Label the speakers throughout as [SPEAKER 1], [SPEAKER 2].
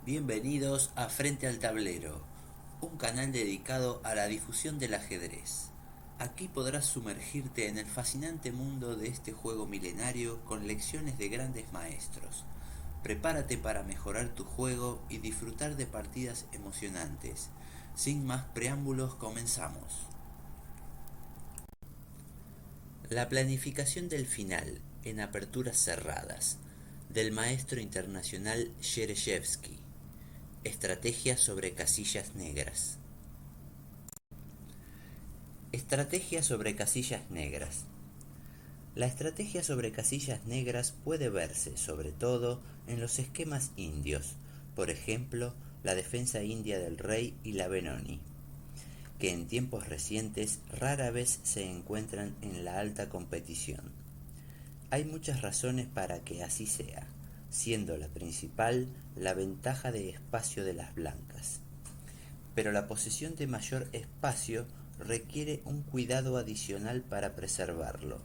[SPEAKER 1] Bienvenidos a Frente al Tablero, un canal dedicado a la difusión del ajedrez. Aquí podrás sumergirte en el fascinante mundo de este juego milenario con lecciones de grandes maestros. Prepárate para mejorar tu juego y disfrutar de partidas emocionantes. Sin más preámbulos, comenzamos. La planificación del final en aperturas cerradas, del maestro internacional Shereshevsky. Estrategia sobre casillas negras. Estrategia sobre casillas negras. La estrategia sobre casillas negras puede verse, sobre todo, en los esquemas indios, por ejemplo, la defensa india del rey y la Benoni, que en tiempos recientes rara vez se encuentran en la alta competición. Hay muchas razones para que así sea, siendo la principal la ventaja de espacio de las blancas. Pero la posesión de mayor espacio requiere un cuidado adicional para preservarlo,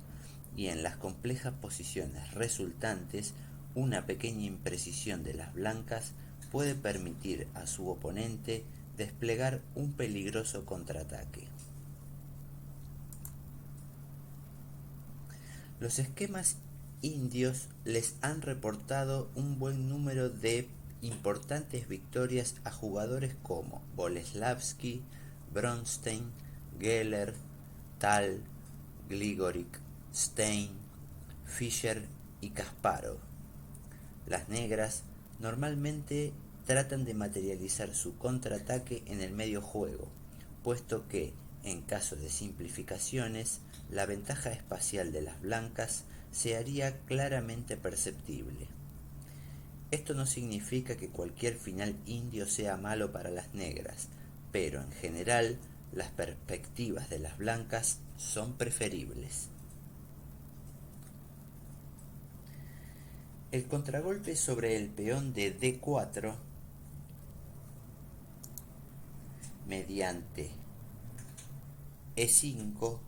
[SPEAKER 1] y en las complejas posiciones resultantes, una pequeña imprecisión de las blancas puede permitir a su oponente desplegar un peligroso contraataque. Los esquemas indios les han reportado un buen número de importantes victorias a jugadores como Boleslavsky, Bronstein, Geller, Tal, Gligorik, Stein, Fischer y Kasparov. Las negras normalmente tratan de materializar su contraataque en el medio juego, puesto que, en caso de simplificaciones, la ventaja espacial de las blancas se haría claramente perceptible. Esto no significa que cualquier final indio sea malo para las negras, pero en general las perspectivas de las blancas son preferibles. El contragolpe sobre el peón de D4 mediante E5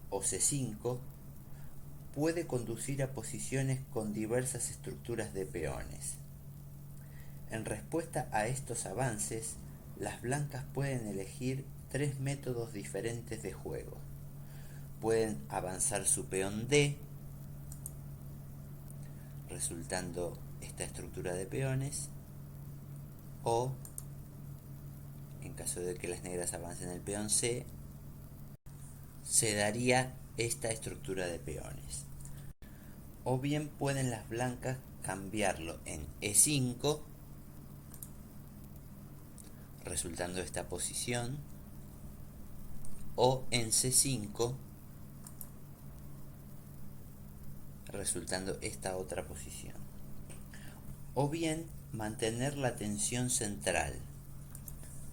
[SPEAKER 1] o C5 puede conducir a posiciones con diversas estructuras de peones. En respuesta a estos avances, las blancas pueden elegir tres métodos diferentes de juego. Pueden avanzar su peón D, resultando esta estructura de peones, o, en caso de que las negras avancen el peón C, se daría esta estructura de peones. O bien pueden las blancas cambiarlo en E5, resultando esta posición, o en C5, resultando esta otra posición. O bien mantener la tensión central,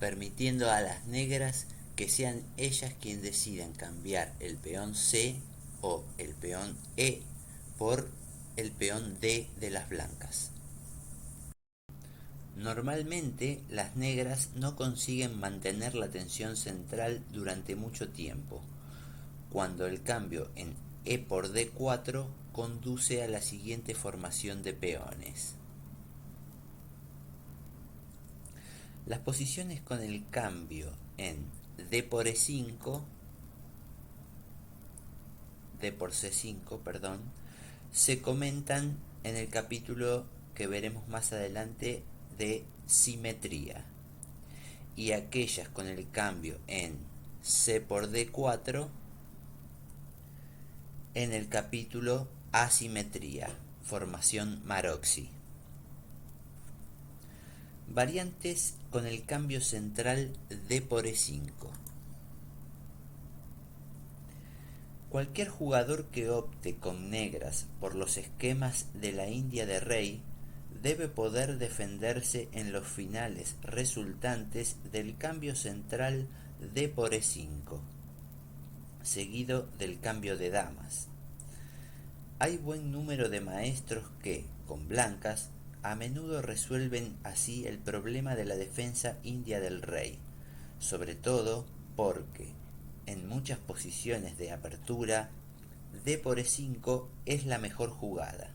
[SPEAKER 1] permitiendo a las negras que sean ellas quienes decidan cambiar el peón C o el peón E por el peón D de las blancas. Normalmente las negras no consiguen mantener la tensión central durante mucho tiempo, cuando el cambio en E por D4 conduce a la siguiente formación de peones. Las posiciones con el cambio en D por E5, D por C5, se comentan en el capítulo que veremos más adelante de simetría, y aquellas con el cambio en C por D4 en el capítulo asimetría, formación Maroczy. Variantes con el cambio central D por E5. Cualquier jugador que opte con negras por los esquemas de la India de rey debe poder defenderse en los finales resultantes del cambio central D por E5, seguido del cambio de damas. Hay buen número de maestros que, con blancas, a menudo resuelven así el problema de la defensa india del rey, sobre todo porque, en muchas posiciones de apertura, D por E5 es la mejor jugada.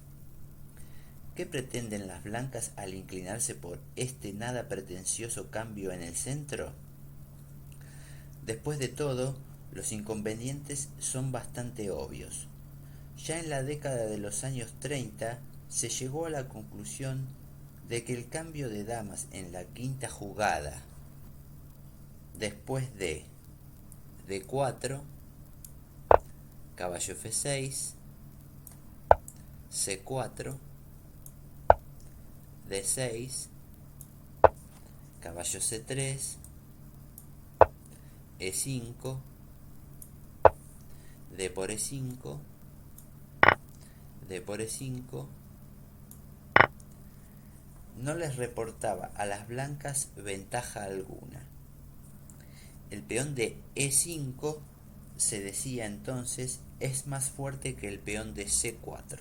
[SPEAKER 1] ¿Qué pretenden las blancas al inclinarse por este nada pretencioso cambio en el centro? Después de todo, los inconvenientes son bastante obvios. Ya en la década de los años 30 se llegó a la conclusión de que el cambio de damas en la quinta jugada, después de D4, caballo F6, C4, D6, caballo C3, E5, D por E5, D por E5, no les reportaba a las blancas ventaja alguna. El peón de E5, se decía entonces, es más fuerte que el peón de C4.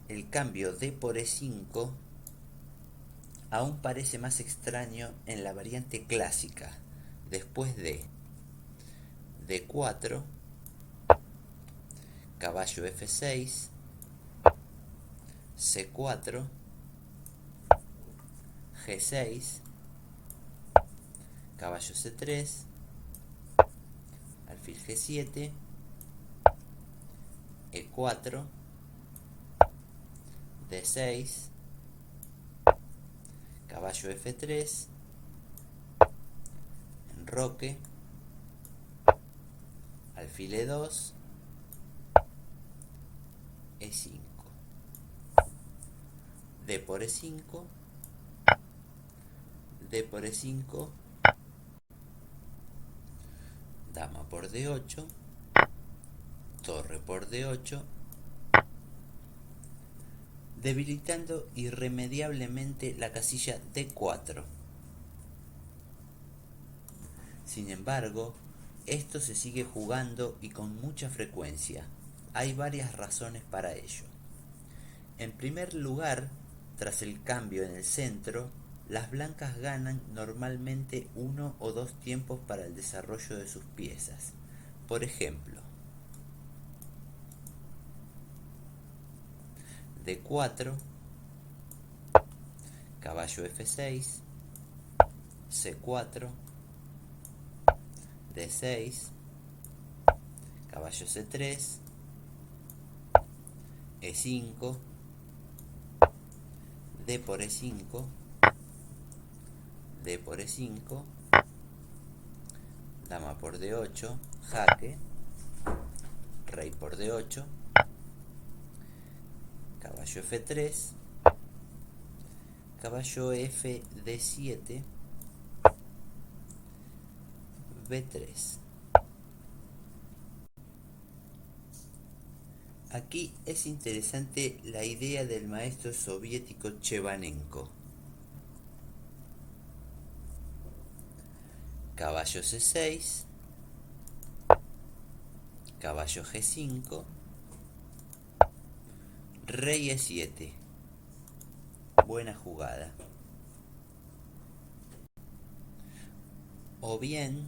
[SPEAKER 1] El cambio D por E5 aún parece más extraño en la variante clásica, después de D4, caballo F6, C4, G6, caballo C3, alfil G7, E4, D6, caballo F3, enroque, alfil E2, E5, D por E5, D por E5, dama por D8, torre por D8, debilitando irremediablemente la casilla D4. Sin embargo, esto se sigue jugando y con mucha frecuencia. Hay varias razones para ello. En primer lugar, tras el cambio en el centro, las blancas ganan normalmente 1 o 2 tiempos para el desarrollo de sus piezas. Por ejemplo, D4, caballo F6, C4, D6, caballo C3, E5, D por E5, D por E5, dama por D8, jaque, rey por D8, caballo F3, caballo F D7, B3. Aquí es interesante la idea del maestro soviético Chevanenko. Caballo C6, caballo G5, rey E7. Buena jugada. O bien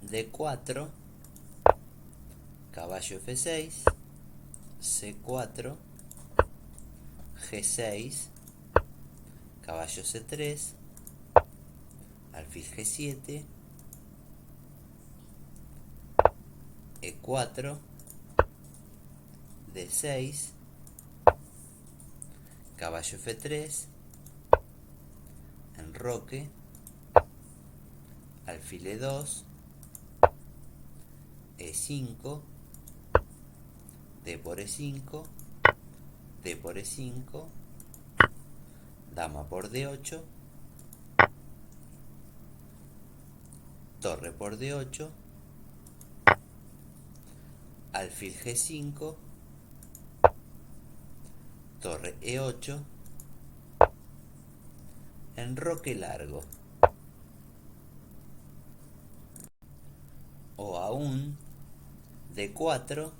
[SPEAKER 1] D4, caballo F6, C4, G6, caballo C3, alfil G7, E4, D6, caballo F3, enroque, alfil E2, E5, D por E5, D por E5, dama por D8, torre por D8, alfil G5, torre E8, enroque largo. O aún D4,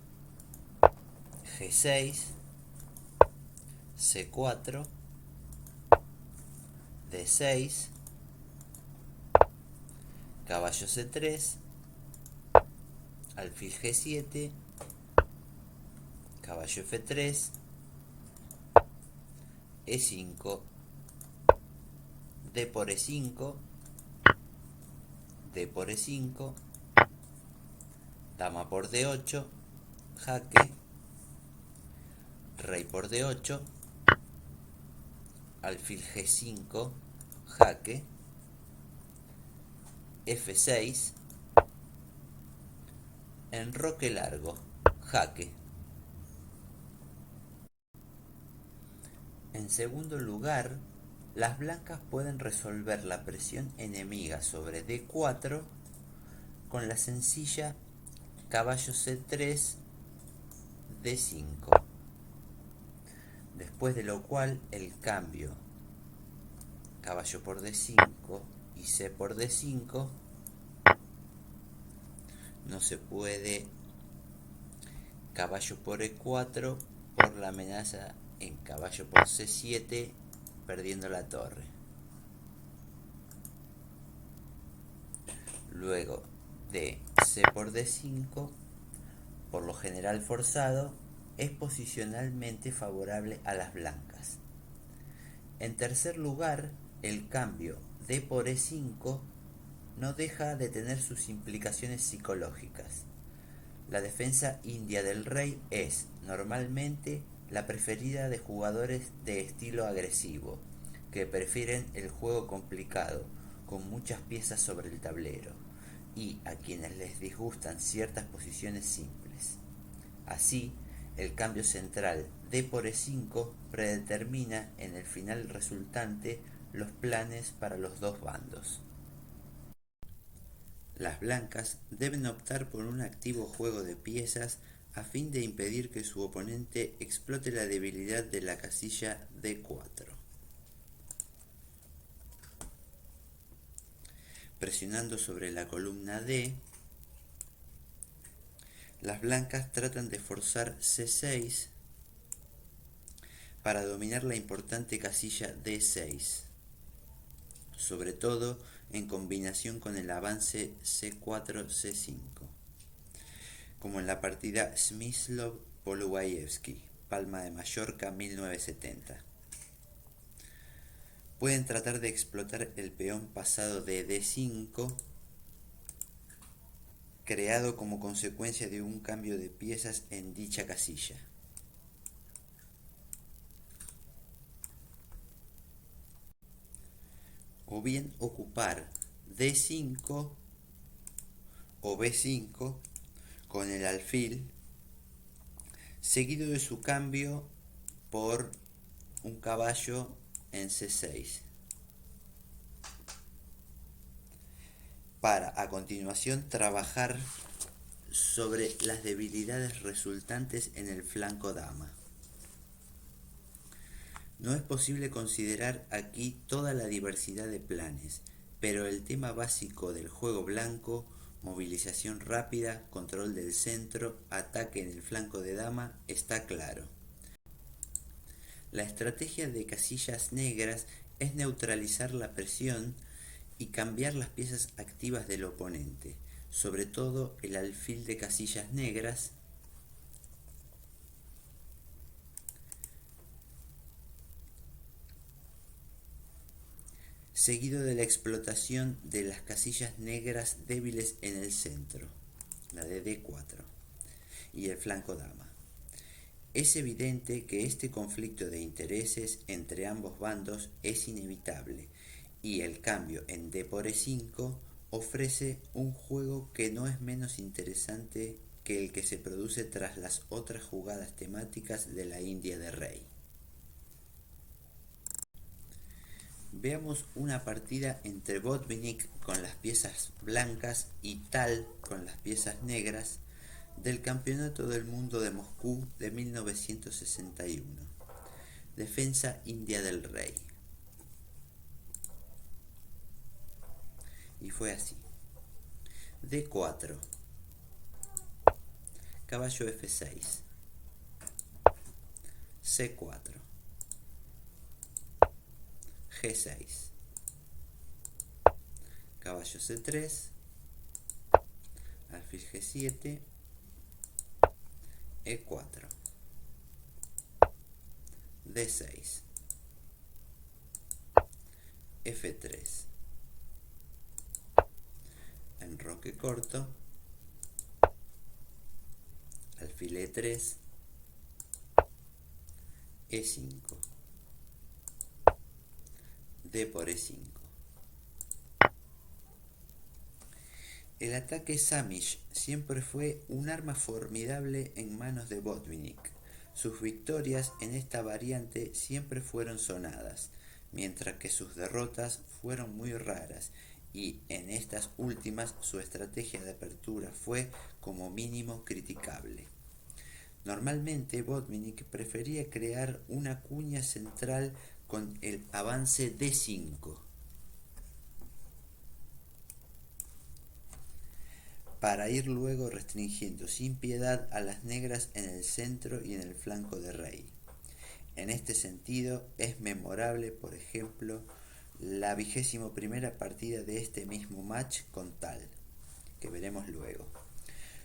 [SPEAKER 1] G6, C4, D6, caballo C3, alfil G7, caballo F3, E5, D por E5, D por E5, dama por D8, jaque, rey por D8, alfil G5, jaque, F6, enroque largo, jaque. En segundo lugar, las blancas pueden resolver la presión enemiga sobre D4 con la sencilla caballo C3, D5, después de lo cual el cambio caballo por D5 y C por D5 no se puede, caballo por E4 por la amenaza en caballo por C7 perdiendo la torre. Luego de C por D5, por lo general forzado, es posicionalmente favorable a las blancas. En tercer lugar, el cambio D por E5 no deja de tener sus implicaciones psicológicas. La defensa india del rey es, normalmente, la preferida de jugadores de estilo agresivo, que prefieren el juego complicado, con muchas piezas sobre el tablero, y a quienes les disgustan ciertas posiciones simples. Así, el cambio central D por E5 predetermina en el final resultante los planes para los dos bandos. Las blancas deben optar por un activo juego de piezas a fin de impedir que su oponente explote la debilidad de la casilla D4. Presionando sobre la columna D, las blancas tratan de forzar C6 para dominar la importante casilla D6, sobre todo en combinación con el avance C4-C5, como en la partida Smyslov-Polubayevsky, Palma de Mallorca 1970. Pueden tratar de explotar el peón pasado de D5, creado como consecuencia de un cambio de piezas en dicha casilla. O bien ocupar D5 o B5 con el alfil, seguido de su cambio por un caballo en C6, para a continuación trabajar sobre las debilidades resultantes en el flanco dama. No es posible considerar aquí toda la diversidad de planes, pero el tema básico del juego blanco, movilización rápida, control del centro, ataque en el flanco de dama, está claro. La estrategia de casillas negras es neutralizar la presión y cambiar las piezas activas del oponente, sobre todo el alfil de casillas negras, seguido de la explotación de las casillas negras débiles en el centro, la de D4, y el flanco dama. Es evidente que este conflicto de intereses entre ambos bandos es inevitable, y el cambio en D por E5 ofrece un juego que no es menos interesante que el que se produce tras las otras jugadas temáticas de la India de rey. Veamos una partida entre Botvinnik con las piezas blancas y Tal con las piezas negras del Campeonato del Mundo de Moscú de 1961. Defensa india del rey. Y fue así. D4. caballo F6, C4, G6, caballo C3, alfil G7, E4, D6, F3, enroque corto, alfil E3, E5, D por E5. El ataque Samish siempre fue un arma formidable en manos de Botvinnik. Sus victorias en esta variante siempre fueron sonadas, mientras que sus derrotas fueron muy raras, y en estas últimas su estrategia de apertura fue como mínimo criticable. Normalmente Botvinnik prefería crear una cuña central con el avance D5, para ir luego restringiendo sin piedad a las negras en el centro y en el flanco de rey. En este sentido es memorable, por ejemplo, la 21ª partida de este mismo match con Tal, que veremos luego.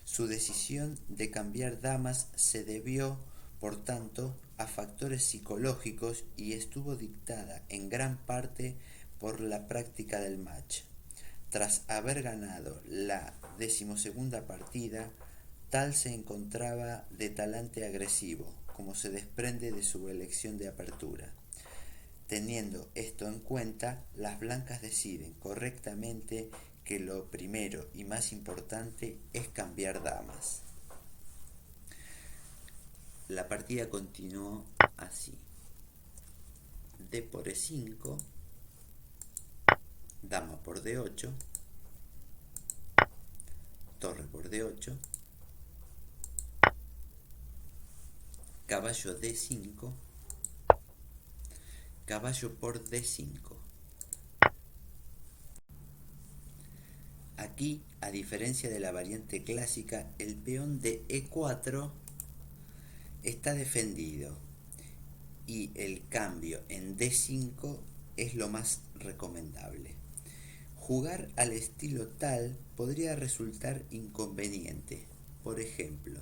[SPEAKER 1] Su decisión de cambiar damas se debió, por tanto, a factores psicológicos y estuvo dictada en gran parte por la práctica del match. Tras haber ganado la 12ª partida, Tal se encontraba de talante agresivo, como se desprende de su elección de apertura. Teniendo esto en cuenta, las blancas deciden correctamente que lo primero y más importante es cambiar damas. La partida continuó así: D por E5, dama por D8, torre por D8, caballo D5, caballo por D5. Aquí, a diferencia de la variante clásica, el peón de E4 está defendido y el cambio en D5 es lo más recomendable. Jugar al estilo Tal podría resultar inconveniente. Por ejemplo,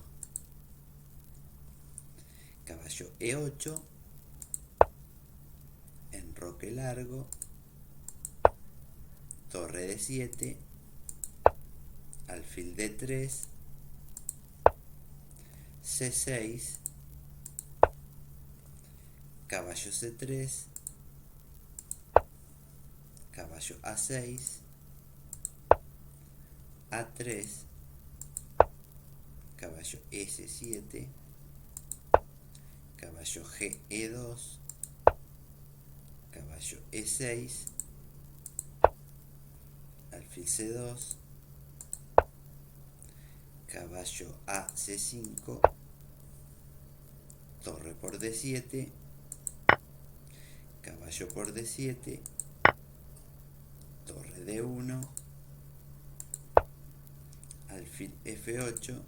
[SPEAKER 1] caballo E8, enroque largo, torre D7, alfil D3, C6, caballo C3, caballo A6, A3, caballo S7, caballo GE2, caballo E6, alfil C2, caballo a C5, torre por D7, caballo por D7, torre D1, alfil F8,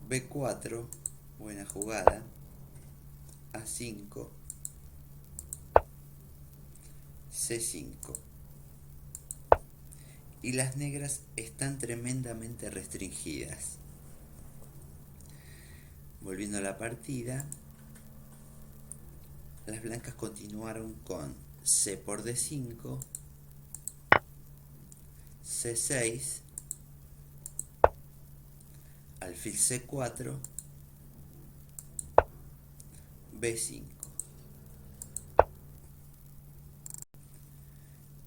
[SPEAKER 1] B4, buena jugada, A5, C5. Y las negras están tremendamente restringidas. Volviendo a la partida, las blancas continuaron con C por D5, C6, alfil C4, B5.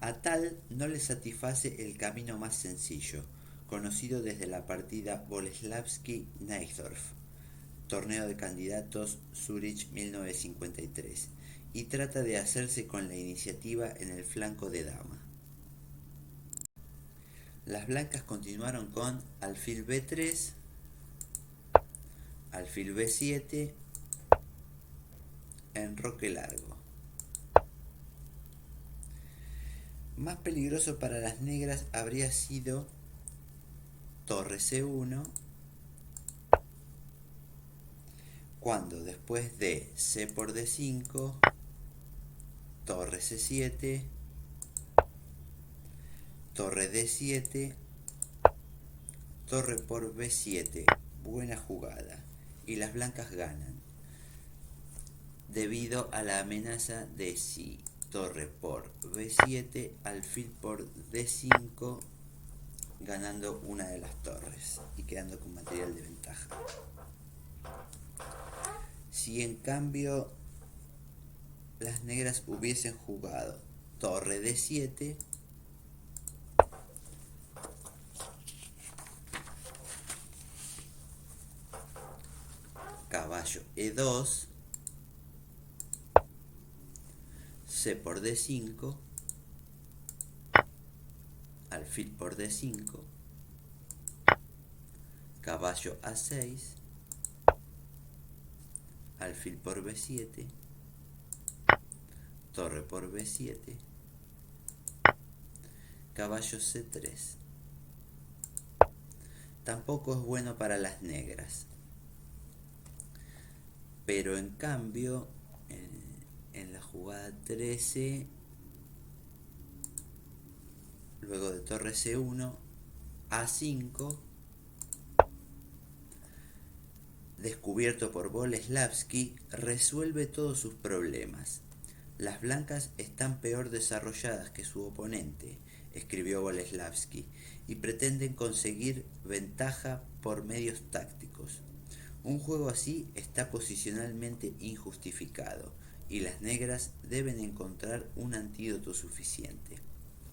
[SPEAKER 1] A Tal no le satisface el camino más sencillo, conocido desde la partida Boleslavsky-Najdorf, torneo de candidatos Zurich 1953, y trata de hacerse con la iniciativa en el flanco de dama. Las blancas continuaron con alfil B3, alfil B7, enroque largo. Más peligroso para las negras habría sido torre C1, cuando después de C por D5, torre C7, torre D7, torre por B7, buena jugada, y las blancas ganan, debido a la amenaza de si torre por B7, alfil por D5, ganando una de las torres y quedando con material de ventaja. Si en cambio las negras hubiesen jugado torre D7, caballo E2, C por D5, alfil por D5, caballo A6, alfil por B7, torre por B7, caballo C3. Tampoco es bueno para las negras, pero en cambio en la jugada 13, luego de torre C1, A5, descubierto por Boleslavsky, resuelve todos sus problemas. Las blancas están peor desarrolladas que su oponente, escribió Boleslavsky, y pretenden conseguir ventaja por medios tácticos. Un juego así está posicionalmente injustificado, y las negras deben encontrar un antídoto suficiente.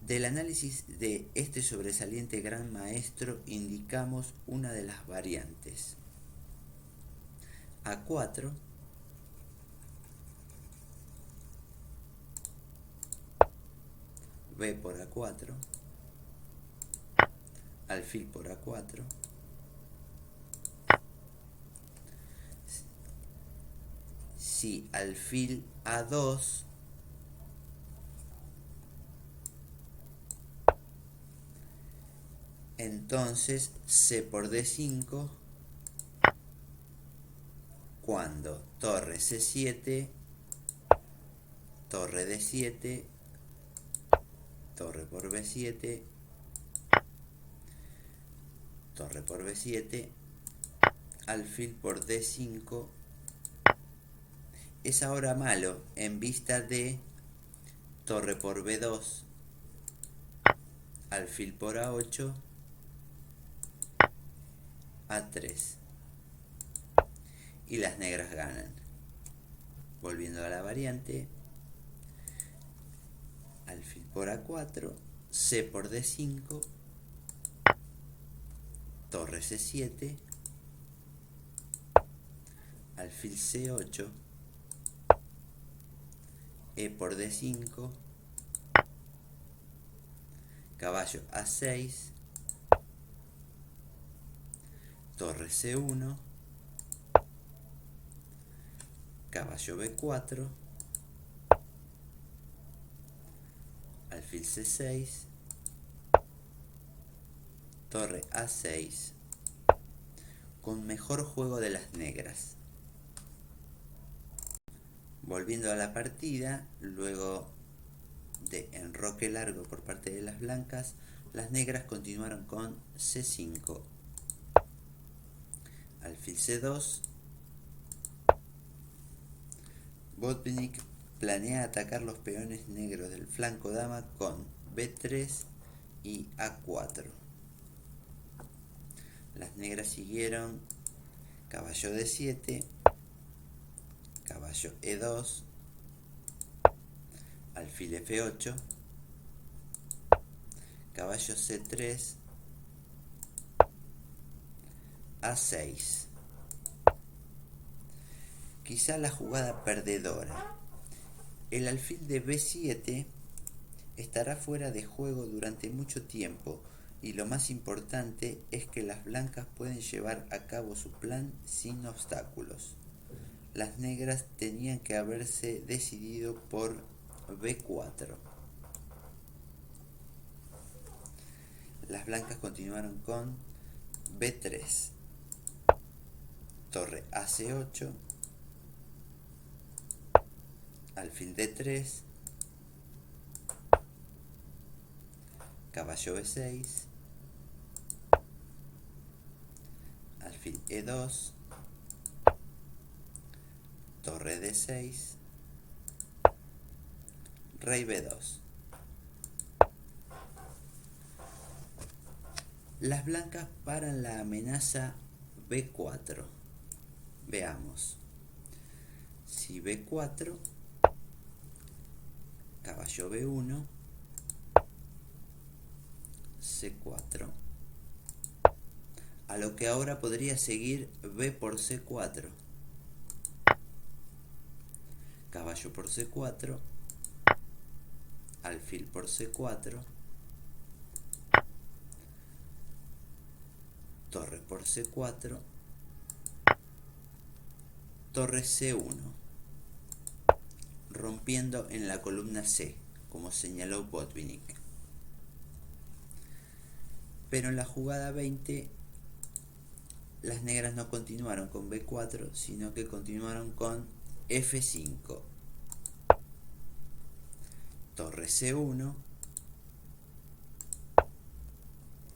[SPEAKER 1] Del análisis de este sobresaliente gran maestro indicamos una de las variantes. A4, B por A4, alfil por A4, si alfil A2, entonces C por D5, cuando torre C7, torre D7, torre por B7, torre por B7, alfil por D5, es ahora malo en vista de torre por B2, alfil por A8, A3. Y las negras ganan. Volviendo a la variante, alfil por A4, C por D5, torre C7, alfil C8, E por D5, caballo A6, torre C1, caballo B4, alfil C6, torre A6, con mejor juego de las negras. Volviendo a la partida, luego de enroque largo por parte de las blancas, las negras continuaron con C5, alfil C2. Botvinnik planea atacar los peones negros del flanco dama con B3 y A4. Las negras siguieron caballo D7, caballo E2, alfil F8, caballo C3, A6. Quizá la jugada perdedora. El alfil de B7 estará fuera de juego durante mucho tiempo, y lo más importante es que las blancas pueden llevar a cabo su plan sin obstáculos. Las negras tenían que haberse decidido por B4. Las blancas continuaron con B3, torre AC8, alfil D3, caballo B6, alfil E2, torre D6, rey B2. Las blancas paran la amenaza B4. Veamos. Si B4, caballo B1, C4. A lo que ahora podría seguir B por C4. Caballo por C4, alfil por C4, torre por C4, torre C1, rompiendo en la columna C, como señaló Botvinnik. Pero en la jugada 20, las negras no continuaron con B4, sino que continuaron con F5, torre C1,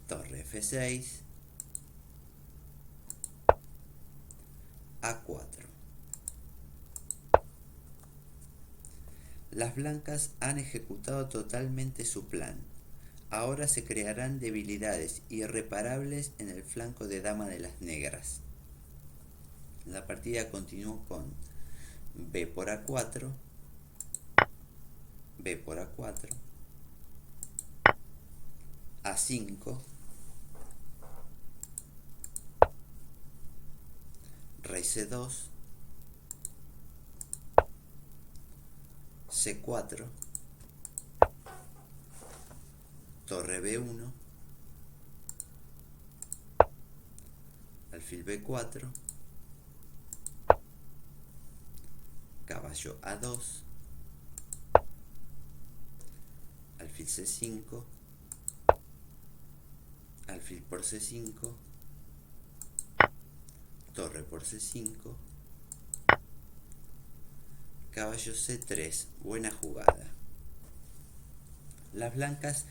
[SPEAKER 1] torre F6, A4. Las blancas han ejecutado totalmente su plan. Ahora se crearán debilidades irreparables en el flanco de dama de las negras. La partida continuó con B por A4, B por A4, A5, rey C2, C4, torre B1, alfil B4, caballo A2, alfil C5, alfil por C5, torre por C5, caballo C3, buena jugada. Las blancas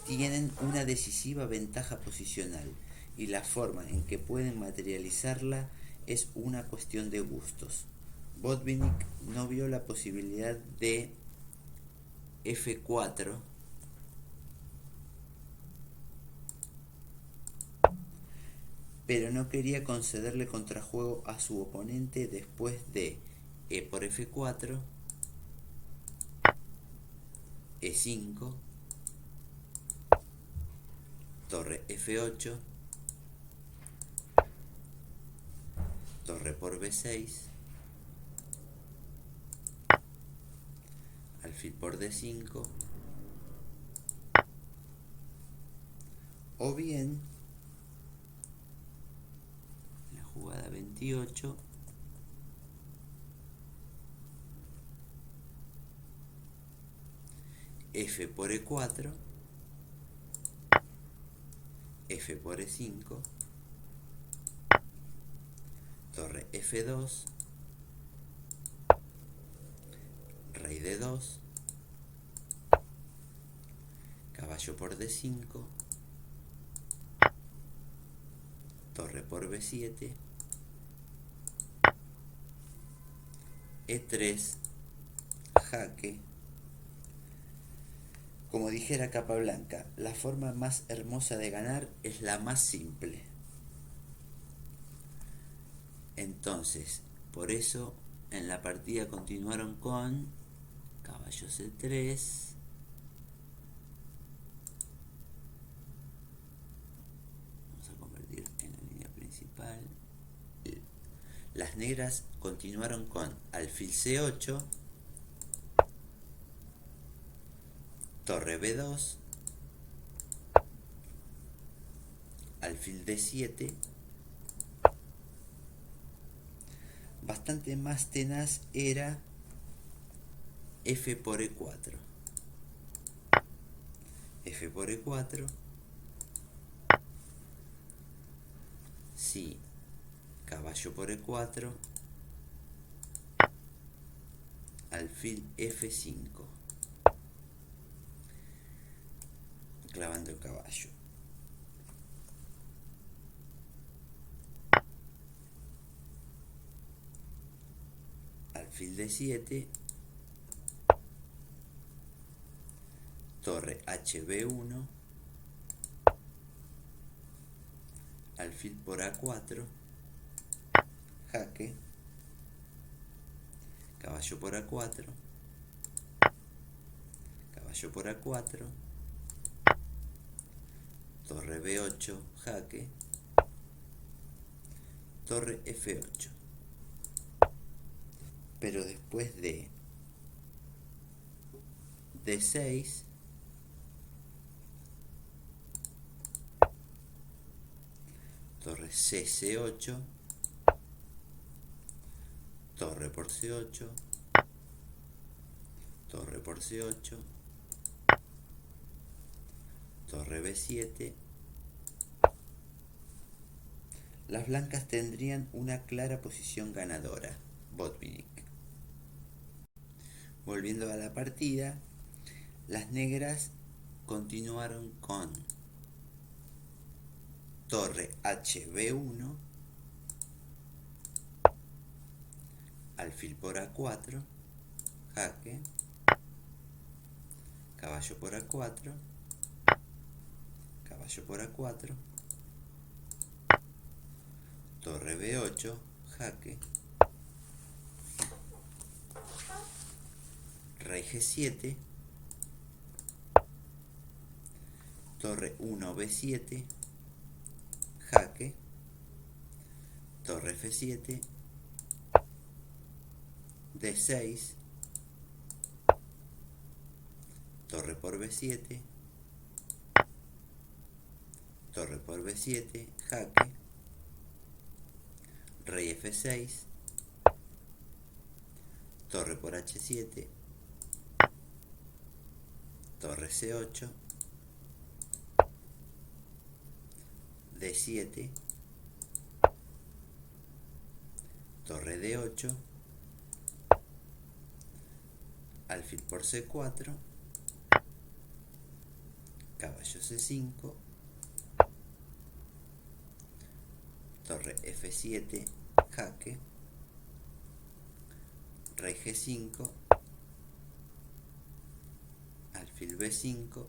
[SPEAKER 1] tienen una decisiva ventaja posicional y la forma en que pueden materializarla es una cuestión de gustos. Botvinnik no vio la posibilidad de F4, pero no quería concederle contrajuego a su oponente después de E por F4, E5, torre F8, torre por B6, alfil por D5, o bien la jugada 28, F por E4, F por E5, torre F2, rey D2, caballo por D5, torre por B7, E3, jaque. Como dijera Capablanca, la forma más hermosa de ganar es la más simple. Entonces, por eso en la partida continuaron con caballo C3, vamos a convertir en la línea principal. Las negras continuaron con alfil C8, torre B2, alfil D7. Bastante más tenaz era F por E4. F por E4, si caballo por E4, alfil F5, clavando el caballo. Alfil D7, torre HB1, alfil por A4, jaque, caballo por A4, caballo por A4, torre B8, jaque, torre F8. Pero después de D6, torre C8, torre por C8, torre por C8, torre B7, las blancas tendrían una clara posición ganadora. Botvinnik. Volviendo a la partida, las negras continuaron con torre HB1, alfil por A4, jaque, caballo por A4, caballo por A4, torre B8, jaque, rey G7, torre 1 B7, jaque, torre F7, D6, torre por B7, torre por B7, jaque, rey F6, torre por H7, torre C8, D7, torre D8, alfil por C4, caballo C5, torre F7, jaque, rey G5, alfil B5,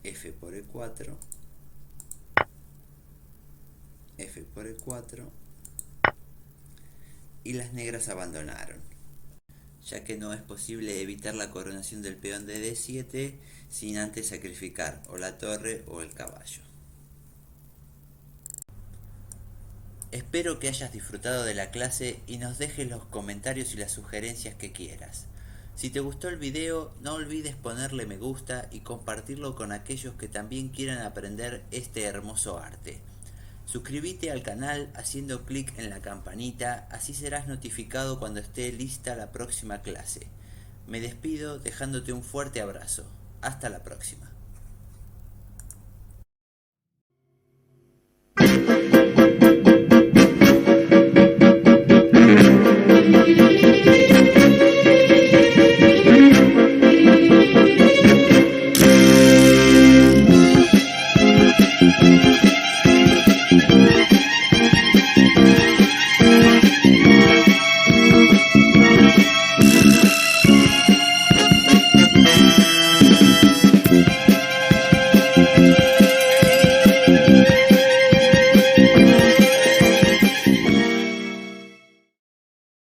[SPEAKER 1] F por E4, F por E4, y las negras abandonaron, ya que no es posible evitar la coronación del peón de D7 sin antes sacrificar o la torre o el caballo. Espero que hayas disfrutado de la clase y nos dejes los comentarios y las sugerencias que quieras. Si te gustó el video, no olvides ponerle me gusta y compartirlo con aquellos que también quieran aprender este hermoso arte. Suscríbete al canal haciendo clic en la campanita, así serás notificado cuando esté lista la próxima clase. Me despido dejándote un fuerte abrazo. Hasta la próxima.